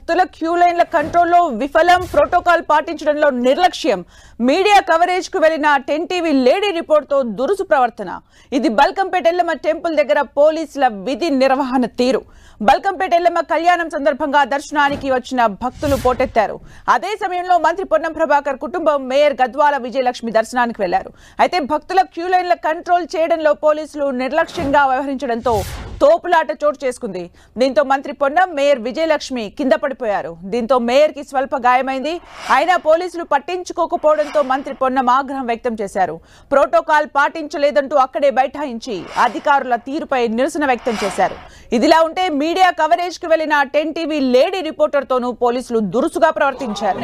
భక్తుల క్యూ లైన్ల కంట్రోల్లో విఫలం, ప్రోటోకాల్ పాటించడంలో నిర్లక్ష్యం, మీడియా కవరేజ్ కు వెళ్లిన 10 టీవీ లేడీ రిపోర్ట్ తో దురుసు ప్రవర్తన. ఇది బల్కంపేట ఎల్లమ్మ టెంపుల్ దగ్గర పోలీసుల విధి నిర్వహణ తీరు. బల్కంపేట ఎల్లమ్మ కళ్యాణం సందర్భంగా దర్శనానికి వచ్చిన భక్తులు పోటెత్తారు. అదే సమయంలో మంత్రి పొన్నం ప్రభాకర్ కుటుంబం మేయర్ గద్వాల విజయలక్ష్మి దర్శనానికి వెళ్లారు. అయితే భక్తుల క్యూ లైన్ల కంట్రోల్ చేయడంలో పోలీసులు నిర్లక్ష్యంగా వ్యవహరించడంతో తోపులాట చోటు చేసుకుంది. దీంతో మంత్రి పొన్నం, మేయర్ విజయలక్ష్మి కింద పడిపోయారు. దీంతో మేయర్ కి స్వల్ప గాయమైంది. అయినా పోలీసులు పట్టించుకోకపోవడంతో మంత్రి పొన్నం ఆగ్రహం వ్యక్తం చేశారు. ప్రోటోకాల్ పాటించలేదంటూ అక్కడే బైఠాయించి అధికారుల తీరుపై నిరసన వ్యక్తం చేశారు. ఇదిలా ఉంటే మీడియా కవరేజ్ కు వెళ్లిన 10 టీవీ లేడీ రిపోర్టర్ తోనూ పోలీసులు దురుసుగా ప్రవర్తించారు.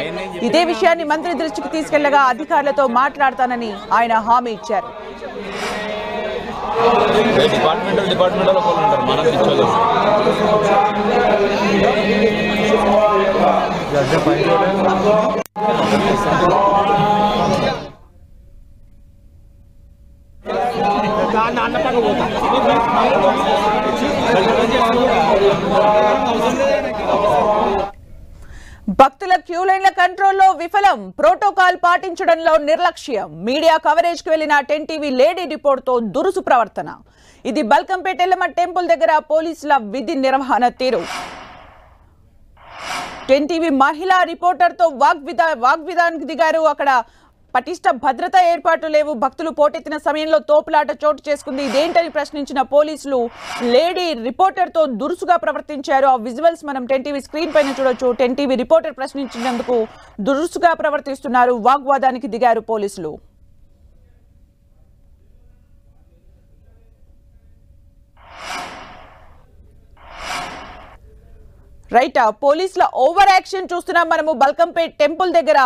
ఇదే విషయాన్ని మంత్రి దృష్టికి తీసుకెళ్లగా అధికారులతో మాట్లాడతానని ఆయన హామీ ఇచ్చారు. డిపార్ట్మెంటల్ ఉంటారు, మనం తెచ్చుకోలేము. భక్తుల క్యూ లైన్ల కంట్రోల్లో విఫలం, ప్రోటోకాల్ పాటించడంలో నిర్లక్ష్యం, మీడియా కవరేజ్ కు వెళ్లిన 10 టీవీ లేడీ రిపోర్ట్ తో దురుసు ప్రవర్తన. ఇది బల్కంపేట ఎల్లమ్మ టెంపుల్ దగ్గర పోలీసుల విధి నిర్వహణ తీరు. 10 టీవీ మహిళా రిపోర్టర్ తో వాగ్విదానికి దిగారు. అక్కడ పటిష్ట భద్రతా ఏర్పాట్లు లేవు. భక్తులు పోటెత్తిన సమయంలో తోపులాట చోటు చేసుకుంది. ఇదేంటని ప్రశ్నించిన పోలీసులు లేడీ రిపోర్టర్ తో దురుసుగా ప్రవర్తించారు. ఆ విజువల్స్ మనం 10 టీవీ స్క్రీన్ పైన చూడొచ్చు. 10 టీవీ రిపోర్టర్ ప్రశ్నించినందుకు దురుసుగా ప్రవర్తిస్తున్నారు. వాగ్వాదానికి దిగారు పోలీసులు. రైట్, పోలీసుల ఓవర్ యాక్షన్ చూస్తున్నాం మనము. బల్కంపేట్ టెంపుల్ దగ్గర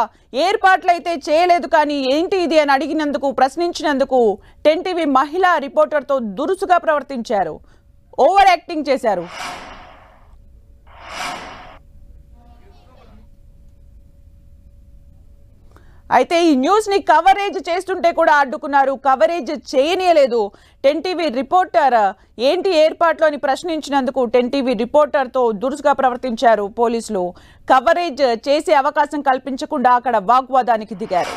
ఏర్పాట్లు అయితే చేయలేదు, కానీ ఏంటి ఇది అని అడిగినందుకు, ప్రశ్నించినందుకు 10 టీవీ మహిళా రిపోర్టర్తో దురుసుగా ప్రవర్తించారు, ఓవర్ యాక్టింగ్ చేశారు. అయితే ఈ న్యూస్ ని కవరేజ్ చేస్తుంటే కూడా అడ్డుకున్నారు, కవరేజ్ చేయనీయలేదు. 10 టీవీ రిపోర్టర్ ఏంటి ఏర్పాట్లు అని ప్రశ్నించినందుకు 10 టీవీ రిపోర్టర్తో దురుసుగా ప్రవర్తించారు పోలీసులు. కవరేజ్ చేసే అవకాశం కల్పించకుండా అక్కడ వాగ్వాదానికి దిగారు.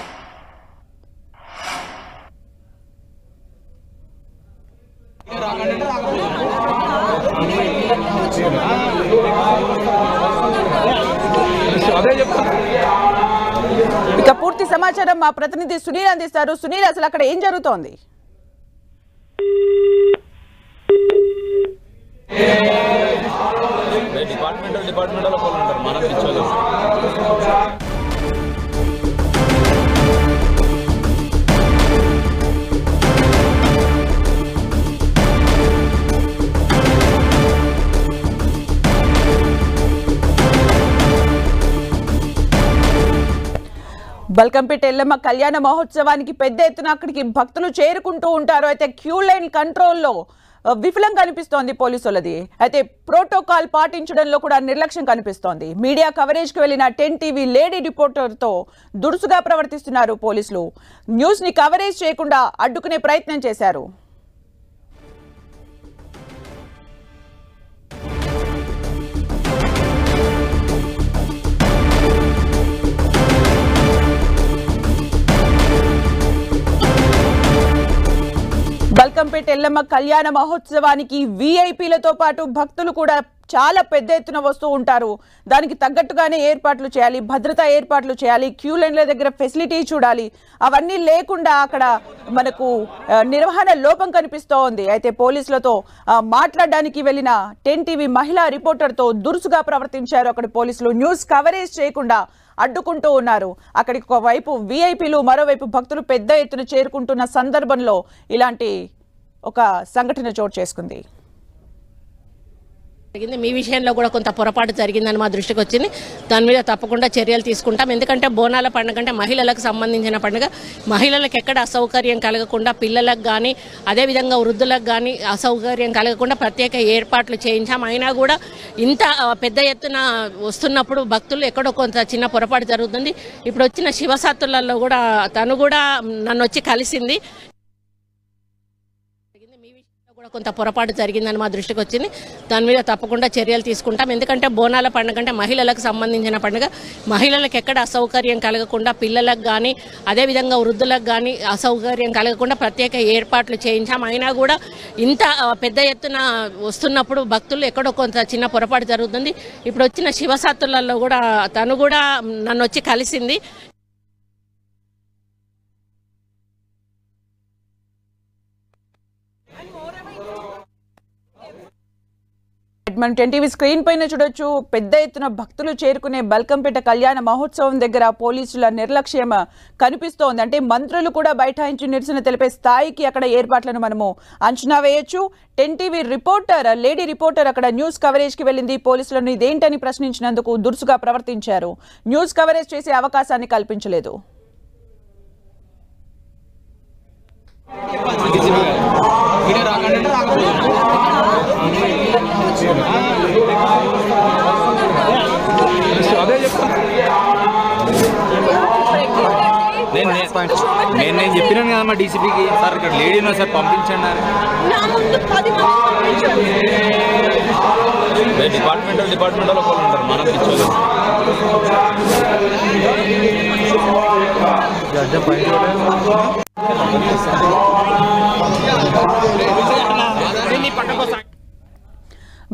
ఇక పూర్తి సమాచారం మా ప్రతినిధి సునీల్ అందిస్తారు. సునీల్, అసలు అక్కడ ఏం జరుగుతోంది? డిపార్ట్మెంటల్ ఉంటారు, మనం తెచ్చుకోలేము. బల్కంపేట ఎల్లమ్మ కళ్యాణ మహోత్సవానికి పెద్ద ఎత్తున అక్కడికి భక్తులు చేరుకుంటూ ఉంటారు. అయితే క్యూ లైన్ కంట్రోల్లో విఫలం కనిపిస్తోంది పోలీసులది. అయితే ప్రోటోకాల్ పాటించడంలో కూడా నిర్లక్ష్యం కనిపిస్తోంది. మీడియా కవరేజ్ కు వెళ్లిన 10 టీవీ లేడీ రిపోర్టర్తో దురుసుగా ప్రవర్తిస్తున్నారు పోలీసులు. న్యూస్ ని కవరేజ్ చేయకుండా అడ్డుకునే ప్రయత్నం చేశారు. బల్కంపేట ఎల్లమ్మ కళ్యాణ మహోత్సవానికి వీఐపీలతో పాటు భక్తులు కూడా చాలా పెద్ద ఎత్తున వస్తూ ఉంటారు. దానికి తగ్గట్టుగానే ఏర్పాట్లు చేయాలి, భద్రతా ఏర్పాట్లు చేయాలి, క్యూ లైన్ల దగ్గర ఫెసిలిటీ చూడాలి. అవన్నీ లేకుండా అక్కడ మనకు నిర్వహణ లోపం కనిపిస్తోంది. అయితే పోలీసులతో మాట్లాడడానికి వెళ్ళిన 10 టీవీ మహిళా రిపోర్టర్తో దురుసుగా ప్రవర్తించారు అక్కడ పోలీసులు. న్యూస్ కవరేజ్ చేయకుండా అడ్డుకుంటూ ఉన్నారు. అక్కడికి ఒకవైపు వీఐపీలు, మరోవైపు భక్తులు పెద్ద ఎత్తున చేరుకుంటున్న సందర్భంలో ఇలాంటి ఒక సంఘటన చోటు చేసుకుంది. మీ విషయంలో కూడా కొంత పొరపాటు జరిగిందని మా దృష్టికి వచ్చింది. దాని మీద తప్పకుండా చర్యలు తీసుకుంటాం. ఎందుకంటే బోనాల పండుగ అంటే మహిళలకు సంబంధించిన పండుగ. మహిళలకు ఎక్కడ అసౌకర్యం కలగకుండా, పిల్లలకు కానీ అదేవిధంగా వృద్ధులకు కానీ అసౌకర్యం కలగకుండా ప్రత్యేక ఏర్పాట్లు చేయించాం. అయినా కూడా ఇంత పెద్ద ఎత్తున వస్తున్నప్పుడు భక్తులు ఎక్కడో కొంత చిన్న పొరపాటు జరుగుతుంది. ఇప్పుడు వచ్చిన శివసత్తులలో కూడా తను కూడా నన్ను వచ్చి కలిసింది. కూడా కొంత పొరపాటు జరిగిందని మా దృష్టికి వచ్చింది. దాని మీద తప్పకుండా చర్యలు తీసుకుంటాం. ఎందుకంటే బోనాల పండుగ అంటే మహిళలకు సంబంధించిన పండుగ. మహిళలకు ఎక్కడ అసౌకర్యం కలగకుండా పిల్లలకు కానీ అదేవిధంగా వృద్ధులకు కానీ అసౌకర్యం కలగకుండా ప్రత్యేక ఏర్పాట్లు చేయించాం. అయినా కూడా ఇంత పెద్ద ఎత్తున వస్తున్నప్పుడు భక్తులు ఎక్కడో కొంత చిన్న పొరపాటు జరుగుతుంది. ఇప్పుడు వచ్చిన శివసాత్తులలో కూడా తను కూడా నన్ను వచ్చి కలిసింది. మనం 10 టీవీ స్క్రీన్ పైన చూడొచ్చు, పెద్ద ఎత్తున భక్తులు చేరుకునే బల్కంపేట కళ్యాణ మహోత్సవం దగ్గర పోలీసుల నిర్లక్ష్యం కనిపిస్తోంది. అంటే మంత్రులు కూడా బైఠాయించి నిరసన తెలిపే స్థాయికి అక్కడ ఏర్పాట్లను మనము అంచనా వేయొచ్చు. 10 టీవీ రిపోర్టర్ లేడీ రిపోర్టర్ అక్కడ న్యూస్ కవరేజ్ కి వెళ్ళింది. పోలీసులను ఇదేంటని ప్రశ్నించినందుకు దురుసుగా ప్రవర్తించారు. న్యూస్ కవరేజ్ చేసే అవకాశాన్ని కల్పించలేదు. నేను చెప్పినాను కదమ్మా డీసీపీకి, సార్ ఇక్కడ లేడీ ఉన్నా సార్ పంపించండి. డిపార్ట్మెంట్ ఒకళ్ళు ఉంటారు, మనం పిచ్చోళ్ళు.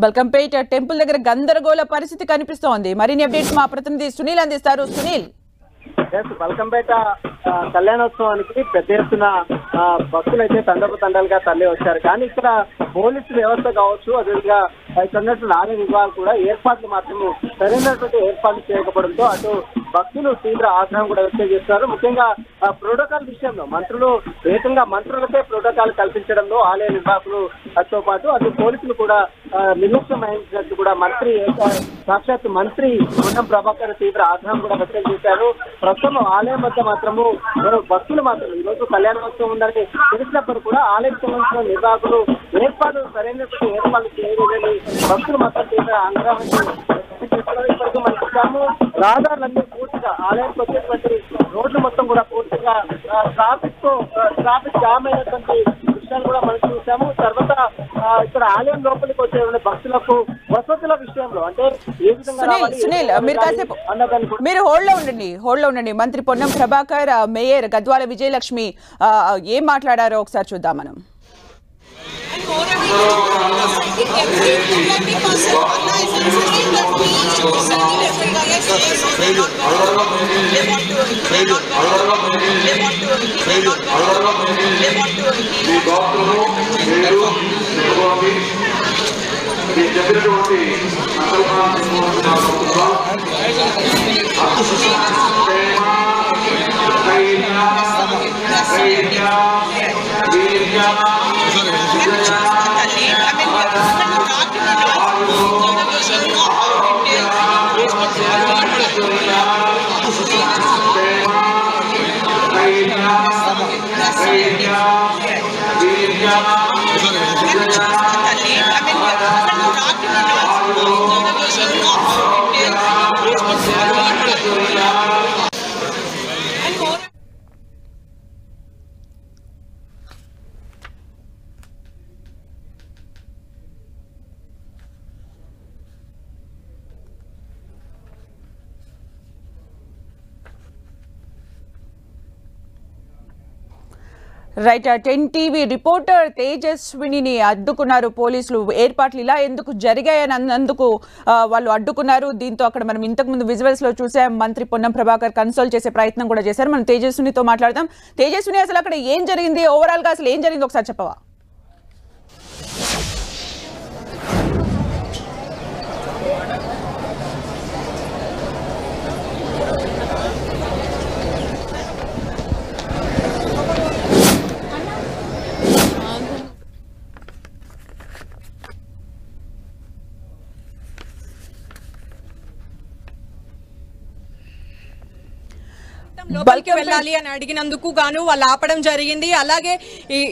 బల్కంపేట టెంపుల్ దగ్గర గందరగోళ పరిస్థితి కనిపిస్తోంది. మరిన్ని అప్డేట్స్ మా ప్రతినిధి సునీల్ అందిస్తారు. సునీల్, బల్కంపేట కళ్యాణోత్సవానికి పెద్ద ఎత్తున భక్తులు అయితే తండాలుగా తరలి వచ్చారు. కానీ ఇక్కడ పోలీసు వ్యవస్థ కావచ్చు, అదేవిధంగా ఇక్కడ ఉన్నటువంటి ఆలయ విభాగాలు కూడా ఏర్పాట్లు మాత్రము సరైనటువంటి ఏర్పాట్లు చేయకపోవడంతో అటు భక్తులు తీవ్ర ఆగ్రహం కూడా వ్యక్తం చేస్తున్నారు. ముఖ్యంగా ప్రోటోకాల్ విషయంలో మంత్రులకే ప్రోటోకాల్ కల్పించడంలో ఆలయ నిర్వాహకులతో పాటు అటు పోలీసులు కూడా నిర్లక్ష్యం వహించినట్టు కూడా సాక్షాత్ మంత్రి పొన్నం ప్రభాకర్ తీవ్ర ఆగ్రహం కూడా వ్యక్తం చేశారు. ప్రస్తుతం ఆలయం వద్ద మాత్రము భక్తులు మాత్రం ఈరోజు కళ్యాణోత్సవం ఉందని తెలిసినప్పుడు కూడా ఆలయం సంబంధించిన నిర్వాహకులు సరైనటువంటి ఏర్పాట్లు చేయలేదని భక్తులు మాత్రం తీవ్ర ఆగ్రహం ఇప్పటికీ మనం చూసాము. రహదారులన్నీ పూర్తిగా ఆలయానికి వచ్చేటువంటి రోడ్లు మొత్తం కూడా పూర్తిగా ట్రాఫిక్ జామ్ అయినటువంటి విషయాలు కూడా మనం చూసాము. తర్వాత ఇక్కడ ఆలయం లోపలికి వచ్చే భక్తులకు వసతుల విషయంలో అంటే ఏ విధంగా సునీల్ మీరు కాసేపు మీరు హోల్డ్ లో ఉండండి. మంత్రి పొన్నం ప్రభాకర్, మేయర్ గద్వాల విజయలక్ష్మి ఏం మాట్లాడారో ఒకసారి చూద్దాం మనం. రైట్, 10 టీవీ రిపోర్టర్ తేజస్విని అడ్డుకున్నారు పోలీసులు. ఏర్పాట్లు ఇలా ఎందుకు జరిగాయని అన్నందుకు వాళ్ళు అడ్డుకున్నారు. దీంతో అక్కడ మనం ఇంతకుముందు విజువల్స్ లో చూసాం. మంత్రి పొన్నం ప్రభాకర్ కన్సోల్ చేసే ప్రయత్నం కూడా చేశారు. మనం తేజస్వినితో మాట్లాడదాం. తేజస్విని, అసలు అక్కడ ఏం జరిగింది, ఓవరాల్ గా అసలు ఏం జరిగింది ఒకసారి చెప్పవా? లోపలికి వెళ్ళాలి అని అడిగినందుకు గాను వాళ్ళు ఆపడం జరిగింది. అలాగే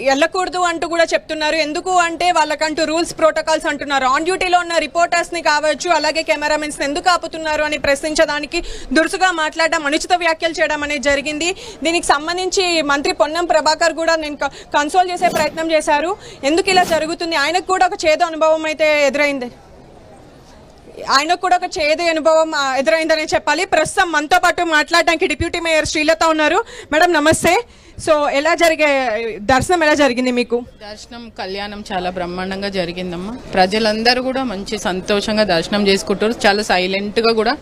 వెళ్ళకూడదు అంటూ కూడా చెప్తున్నారు. ఎందుకు అంటే వాళ్ళకంటూ రూల్స్ ప్రోటోకాల్స్ అంటున్నారు. ఆన్ డ్యూటీలో ఉన్న రిపోర్టర్స్ ని కావచ్చు, అలాగే కెమెరామెన్స్ ఎందుకు ఆపుతున్నారు అని ప్రశ్నించడానికి దురుసుగా మాట్లాడడం, అనుచిత వ్యాఖ్యలు చేయడం అనేది జరిగింది. దీనికి సంబంధించి మంత్రి పొన్నం ప్రభాకర్ కూడా నేను కన్సోల్ చేసే ప్రయత్నం చేశారు. ఎందుకు ఇలా జరుగుతుంది, ఆయనకు కూడా ఒక చేదు అనుభవం అయితే ఎదురైంది. ఆయనకు కూడా ఒక చేదు అనుభవం ఎదురైందని చెప్పాలి. ప్రస్తుతం మనతో పాటు మాట్లాడడానికి డిప్యూటీ మేయర్ శ్రీలత ఉన్నారు. మేడం నమస్తే. సో దర్శనం ఎలా జరిగింది మీకు? దర్శనం కళ్యాణం చాలా బ్రహ్మాండంగా జరిగిందమ్మా. ప్రజలందరూ కూడా మంచి సంతోషంగా దర్శనం చేసుకుంటారు. చాలా సైలెంట్ గా కూడా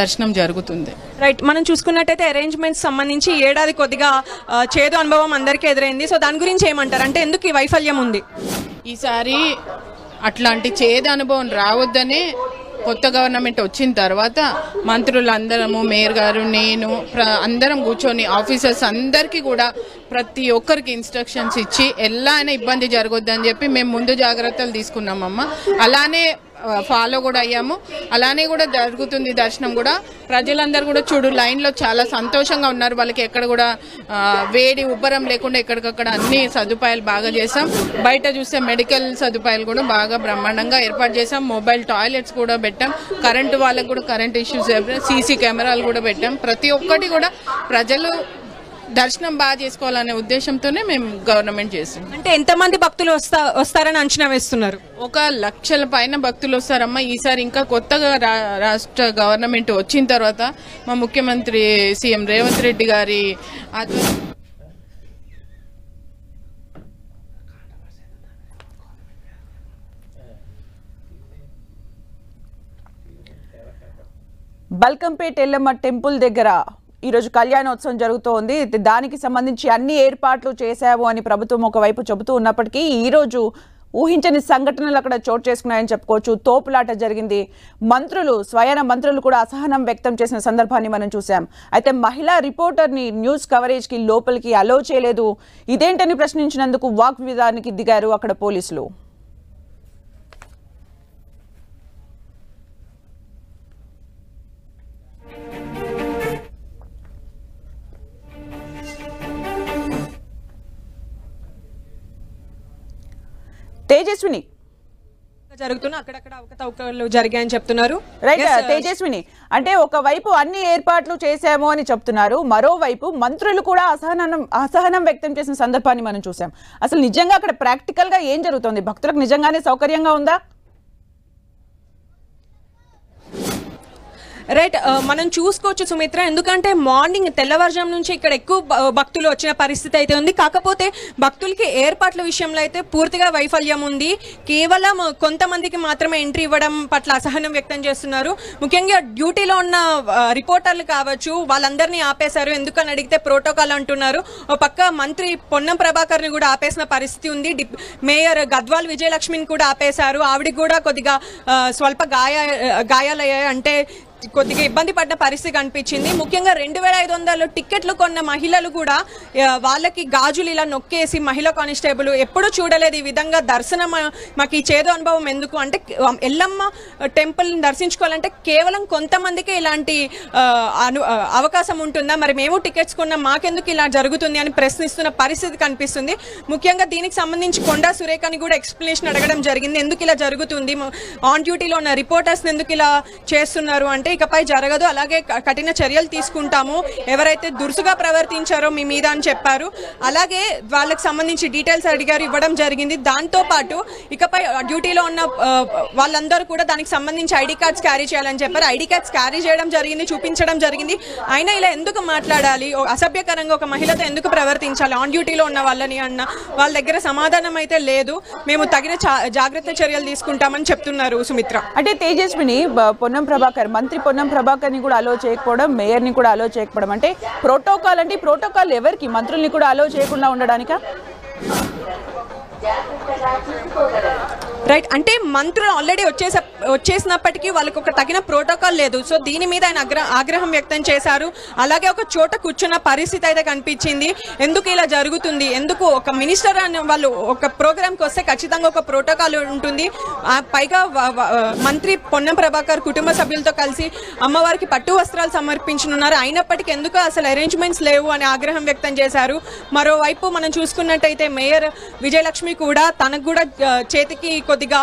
దర్శనం జరుగుతుంది. రైట్, మనం చూసుకున్నట్టయితే అరేంజ్మెంట్స్ సంబంధించి ఏడాది కొద్దిగా చేదు అనుభవం అందరికీ ఎదురైంది. సో దాని గురించి ఏమంటారు, అంటే ఎందుకు ఈ వైఫల్యం ఉంది? ఈసారి అట్లాంటి చేదు అనుభవం రావద్దనే కొత్త గవర్నమెంట్ వచ్చిన తర్వాత మంత్రులందరము, మేయర్ గారు, నేను అందరం కూర్చొని ఆఫీసర్స్ అందరికీ కూడా ప్రతి ఒక్కరికి ఇన్స్ట్రక్షన్స్ ఇచ్చి ఎలా అయినా ఇబ్బంది జరగొద్దని చెప్పి మేము ముందు జాగ్రత్తలు తీసుకున్నామమ్మ. అలానే ఫాలో కూడా అయ్యాము. అలానే కూడా జరుగుతుంది దర్శనం కూడా. ప్రజలందరూ కూడా చూడు లైన్లో చాలా సంతోషంగా ఉన్నారు. వాళ్ళకి ఎక్కడ కూడా వేడి ఉబ్బరం లేకుండా ఎక్కడికక్కడ అన్ని సదుపాయాలు బాగా చేసాం. బయట చూస్తే మెడికల్ సదుపాయాలు కూడా బాగా బ్రహ్మాండంగా ఏర్పాటు చేసాం. మొబైల్ టాయిలెట్స్ కూడా పెట్టాం. కరెంటు వాళ్ళకు కూడా కరెంట్ ఇష్యూస్, సీసీ కెమెరాలు కూడా పెట్టాం. ప్రతి ఒక్కటి కూడా ప్రజలు దర్శనం బాగా చేసుకోవాలనే ఉద్దేశంతోనే మేము గవర్నమెంట్ చేసాం. అంటే ఎంతమంది భక్తులు వస్తారని అంచనా వేస్తున్నారు? 1,00,000 పైన భక్తులు వస్తారమ్మా. ఈసారి ఇంకా కొత్తగా రాష్ట్ర గవర్నమెంట్ వచ్చిన తర్వాత మా ముఖ్యమంత్రి సీఎం రేవంత్ రెడ్డి గారి బల్కంపేట్ ఎల్లమ్మ టెంపుల్ దగ్గర ఈరోజు కళ్యాణోత్సవం జరుగుతోంది. దానికి సంబంధించి అన్ని ఏర్పాట్లు చేశాము అని ప్రభుత్వం ఒకవైపు చెబుతూ ఉన్నప్పటికీ ఈరోజు ఊహించని సంఘటనలు అక్కడ చోటు చేసుకున్నాయని చెప్పుకోవచ్చు. తోపులాట జరిగింది. స్వయాన మంత్రులు కూడా అసహనం వ్యక్తం చేసిన సందర్భాన్ని మనం చూసాం. అయితే మహిళా రిపోర్టర్ని న్యూస్ కవరేజ్కి లోపలికి అలో చేయలేదు. ఇదేంటని ప్రశ్నించినందుకు వాగ్వివాదానికి దిగారు అక్కడ పోలీసులు. తేజస్విని జరుగుతున్న అక్కడక్కడ అవకతవకలు జరిగాయని చెప్తున్నారు. రైట్ తేజస్విని, అంటే ఒకవైపు అన్ని ఏర్పాట్లు చేశాము అని చెప్తున్నారు, మరోవైపు మంత్రులు కూడా అసహనం వ్యక్తం చేసిన సందర్భాన్ని మనం చూసాం. అసలు నిజంగా అక్కడ ప్రాక్టికల్ గా ఏం జరుగుతుంది? భక్తులకు నిజంగానే సౌకర్యంగా ఉందా? రైట్, మనం చూసుకోవచ్చు సుమిత్ర. ఎందుకంటే మార్నింగ్ తెల్లవారుజాము నుంచి ఇక్కడ ఎక్కువ భక్తులు వచ్చిన పరిస్థితి అయితే ఉంది. కాకపోతే భక్తులకి ఏర్పాట్ల విషయంలో అయితే పూర్తిగా వైఫల్యం ఉంది. కేవలం కొంతమందికి మాత్రమే ఎంట్రీ ఇవ్వడం పట్ల అసహనం వ్యక్తం చేస్తున్నారు. ముఖ్యంగా డ్యూటీలో ఉన్న రిపోర్టర్లు కావచ్చు, వాళ్ళందరినీ ఆపేశారు. ఎందుకని అడిగితే ప్రోటోకాల్ అంటున్నారు. ఒక పక్క మంత్రి పొన్నం ప్రభాకర్ ని కూడా ఆపేసిన పరిస్థితి ఉంది. మేయర్ గద్వాల్ విజయలక్ష్మిని కూడా ఆపేశారు. ఆవిడికి కూడా కొద్దిగా స్వల్ప గాయాలయ్యాయి. అంటే కొద్దిగా ఇబ్బంది పడ్డ పరిస్థితి కనిపించింది. ముఖ్యంగా 2,500 టికెట్లు కొన్న మహిళలు కూడా వాళ్ళకి గాజులు ఇలా నొక్కేసి, మహిళా కానిస్టేబుల్ ఎప్పుడూ చూడలేదు ఈ విధంగా దర్శనం. మాకు ఈ చేదు అనుభవం ఎందుకు అంటే, ఎల్లమ్మ టెంపుల్ దర్శించుకోవాలంటే కేవలం కొంతమందికి ఇలాంటి అవకాశం ఉంటుందా, మరి మేము టికెట్స్ కొన్నా మాకెందుకు ఇలా జరుగుతుంది అని ప్రశ్నిస్తున్న పరిస్థితి కనిపిస్తుంది. ముఖ్యంగా దీనికి సంబంధించి కొండా సురేఖని కూడా ఎక్స్ప్లెనేషన్ అడగడం జరిగింది. ఎందుకు ఇలా జరుగుతుంది, ఆన్ డ్యూటీలో ఉన్న రిపోర్టర్స్ ఎందుకు ఇలా చేస్తున్నారు అంటే, ఇకపై జరగదు, అలాగే కఠిన చర్యలు తీసుకుంటాము, ఎవరైతే దురుసుగా ప్రవర్తించారో మీ మీద అని చెప్పారు. అలాగే వాళ్ళకి సంబంధించి డీటెయిల్స్ అడిగారు, ఇవ్వడం జరిగింది. దాంతో పాటు ఇకపై డ్యూటీలో ఉన్న వాళ్ళందరూ కూడా దానికి సంబంధించి ఐడి కార్డ్స్ క్యారీ చేయాలని చెప్పారు. ఐడి కార్డ్స్ క్యారీ చేయడం జరిగింది, చూపించడం జరిగింది. అయినా ఇలా ఎందుకు మాట్లాడాలి, అసభ్యకరంగా ఒక మహిళతో ఎందుకు ప్రవర్తించాలి ఆన్ డ్యూటీలో ఉన్న వాళ్ళని అన్న వాళ్ళ దగ్గర సమాధానం అయితే లేదు. మేము తగిన జాగ్రత్త చర్యలు తీసుకుంటామని చెప్తున్నారు సుమిత్ర. అంటే తేజస్విని, మంత్రి పొన్నం ప్రభాకర్ ని కూడా అలో చేయకపోవడం, మేయర్ ని కూడా అలో చేయకపోవడం, అంటే ప్రోటోకాల్ అంటే ప్రోటోకాల్ ఎవరికి? మంత్రుల్ని కూడా అలో చేయకుండా ఉండడానికా? రైట్, అంటే మంత్రులు ఆల్రెడీ వచ్చేసినప్పటికీ వాళ్ళకి ఒక తగిన ప్రోటోకాల్ లేదు. సో దీని మీద ఆయన ఆగ్రహం వ్యక్తం చేశారు. అలాగే ఒక చోట కూర్చున్న పరిస్థితి అయితే కనిపించింది. ఎందుకు ఇలా జరుగుతుంది, ఎందుకు ఒక మినిస్టర్ అని వాళ్ళు ఒక ప్రోగ్రామ్కి వస్తే ఖచ్చితంగా ఒక ప్రోటోకాల్ ఉంటుంది. పైగా మంత్రి పొన్నం ప్రభాకర్ కుటుంబ సభ్యులతో కలిసి అమ్మవారికి పట్టు వస్త్రాలు సమర్పించనున్నారు. అయినప్పటికీ ఎందుకు అసలు అరేంజ్మెంట్స్ లేవు అని ఆగ్రహం వ్యక్తం చేశారు. మరోవైపు మనం చూసుకున్నట్టయితే మేయర్ విజయలక్ష్మి కూడా తనకు కూడా చేతికి కొద్దిగా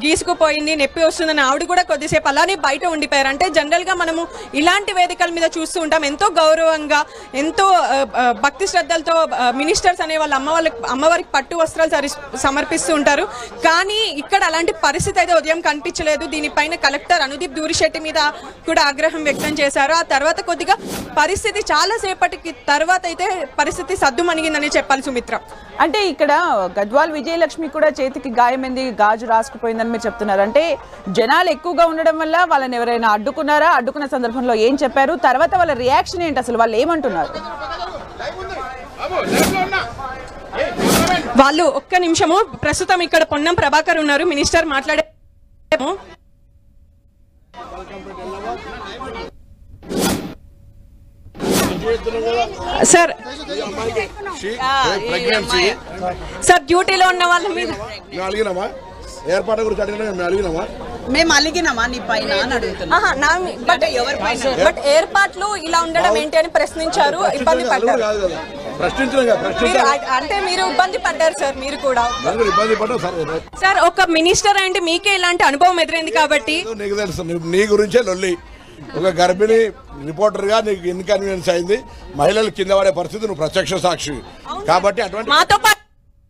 గీసుకుపోయింది, నొప్పి వస్తుందని ఆవిడ కూడా కొద్దిసేపు అలానే బయట ఉండిపోయారు. అంటే జనరల్గా మనము ఇలాంటి వేదికల మీద చూస్తూ ఉంటాం, ఎంతో గౌరవంగా ఎంతో భక్తి శ్రద్ధలతో మినిస్టర్స్ అనే వాళ్ళ అమ్మవారికి పట్టు వస్త్రాలు సమర్పిస్తూ ఉంటారు. కానీ ఇక్కడ అలాంటి పరిస్థితి అయితే ఉదయం కనిపించలేదు. దీనిపైన కలెక్టర్ అనుదీప్ దూరిశెట్టి మీద కూడా ఆగ్రహం వ్యక్తం చేశారు. ఆ తర్వాత కొద్దిగా పరిస్థితి చాలాసేపటికి తర్వాత అయితే పరిస్థితి సద్దుమణిగిందని చెప్పాలి సుమిత్ర. అంటే ఇక్కడ గద్వాల్ విజయలక్ష్మి కూడా చేతికి గాయమైంది, గాజు రాసుకుపోయిందని మీరు చెప్తున్నారు. అంటే జనాలు ఎక్కువగా ఉండడం వల్ల వాళ్ళని ఎవరైనా అడ్డుకున్నారా? అడ్డుకున్న సందర్భంలో ఏం చెప్పారు? తర్వాత వాళ్ళ రియాక్షన్ ఏంటి, అసలు వాళ్ళు ఏమంటున్నారు? వాళ్ళు ఒక్క నిమిషము, ప్రస్తుతం ఇక్కడ పొన్నం ప్రభాకర్ ఉన్నారు, మినిస్టర్ మాట్లాడే సార్. సార్ డ్యూటీలో ఉన్న వాళ్ళ మీద ఏర్పాటు గురించి మేము అలిగినామా నీ పైన అని అడుగుతున్నాం. బట్ ఏర్పాట్లు ఇలా ఉండడం ఏంటి అని ప్రశ్నించారు, ఇబ్బంది పడ్డారు. అంటే మీరు ఇబ్బంది పడ్డారు సార్, మీరు కూడా సార్ ఒక మినిస్టర్ అంటే మీకే ఇలాంటి అనుభవం ఎదురైంది కాబట్టి నీకు తెలుసు, నీ గురించే లొల్లి. ఒక గర్భిణి రిపోర్టర్ గా నీకు ఇన్కన్వీనియన్స్ అయింది, మహిళలు కింద పడే పరిస్థితి నువ్వు ప్రత్యక్ష సాక్షి కాబట్టి అటువంటి మాతో పాటు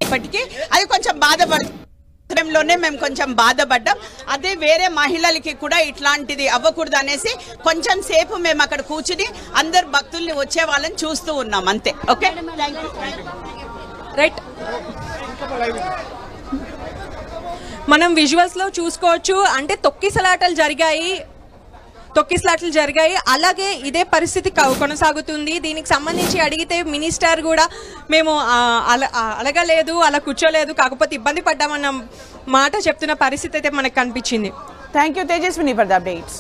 ఇప్పటికీ అది కొంచెం బాధపడలోనే మేము కొంచెం బాధపడ్డాం. అదే వేరే మహిళలకి కూడా ఇట్లాంటిది అవ్వకూడదు అనేసి కొంచెం సేపు మేము అక్కడ కూర్చుని అందరు భక్తుల్ని వచ్చే వాళ్ళని చూస్తూ ఉన్నాం అంతే. Okay, right. మనం విజువల్స్ లో చూసుకోవచ్చు, అంటే తొక్కిసలాటలు జరిగాయి. అలాగే ఇదే పరిస్థితి కొనసాగుతుంది. దీనికి సంబంధించి అడిగితే మినిస్టర్ కూడా మేము అలగలేదు, అలా కూర్చోలేదు, కాకపోతే ఇబ్బంది పడ్డామన్న మాట చెప్తున్న పరిస్థితి అయితే మనకు కనిపించింది. Thank you Tejaswini for the updates.